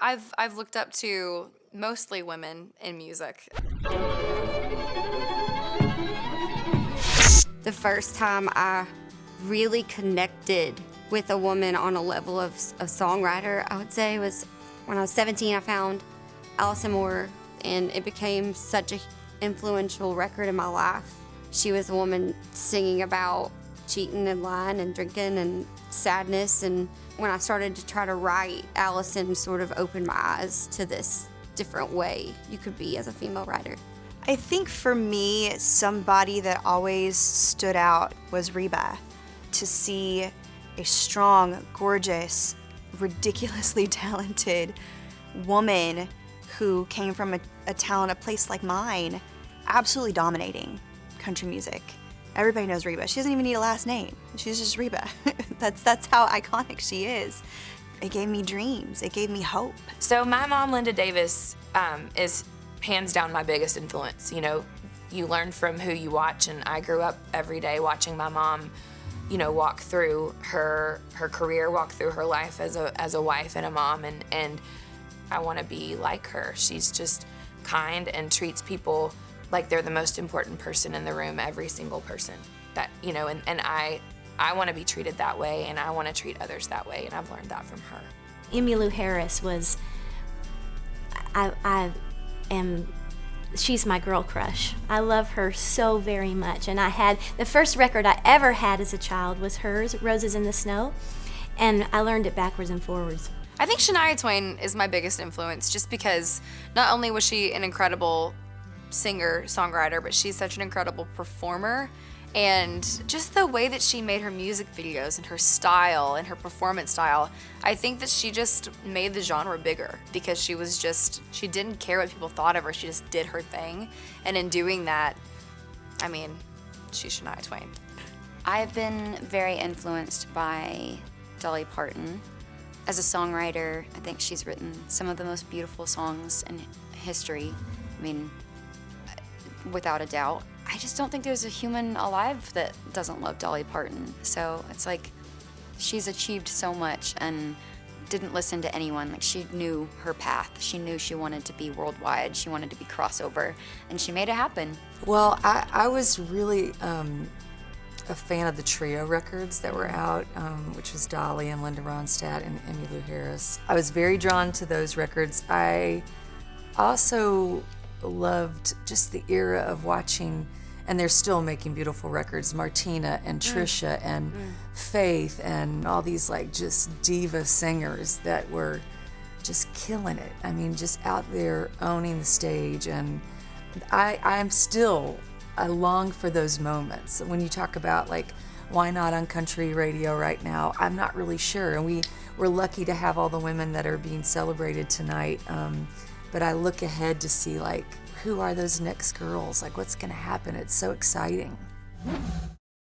I've looked up to mostly women in music. The first time I really connected with a woman on a level of a songwriter, I would say, was when I was 17. I found Allison Moore, and it became such an influential record in my life. She was a woman singing about cheating and lying and drinking and sadness, and when I started to try to write, Allison sort of opened my eyes to this different way you could be as a female writer. I think for me, somebody that always stood out was Reba. To see a strong, gorgeous, ridiculously talented woman who came from a talent, a place like mine, absolutely dominating country music. Everybody knows Reba. She doesn't even need a last name. She's just Reba. That's how iconic she is. It gave me dreams. It gave me hope. So my mom, Linda Davis, is hands down my biggest influence. You know, you learn from who you watch, and I grew up every day watching my mom, you know, walk through her career, walk through her life as a wife and a mom, and I want to be like her. She's just kind and treats people like they're the most important person in the room, every single person. That, you know, and I want to be treated that way, and I want to treat others that way, and I've learned that from her. Emmylou Harris was, she's my girl crush. I love her so very much, and the first record I ever had as a child was hers, Roses in the Snow, and I learned it backwards and forwards. I think Shania Twain is my biggest influence, just because not only was she an incredible singer, songwriter, but she's such an incredible performer, and just the way that she made her music videos and her style and her performance style, I think that she just made the genre bigger, because she didn't care what people thought of her, she just did her thing, and in doing that, I mean, she's Shania Twain. I've been very influenced by Dolly Parton. As a songwriter, I think she's written some of the most beautiful songs in history. I mean, without a doubt. I just don't think there's a human alive that doesn't love Dolly Parton. So it's like she's achieved so much and didn't listen to anyone. Like, she knew her path. She knew she wanted to be worldwide. She wanted to be crossover, and she made it happen. Well, I was really a fan of the trio records that were out, which was Dolly and Linda Ronstadt and Emmylou Harris. I was very drawn to those records. I also loved just the era of watching, and they're still making beautiful records, Martina and Trisha and Faith and all these like just diva singers that were just killing it. I mean, just out there owning the stage, and I long for those moments. When you talk about like, why not on country radio right now, I'm not really sure, and we're lucky to have all the women that are being celebrated tonight. But I look ahead to see, like, who are those next girls? Like, what's gonna happen? It's so exciting.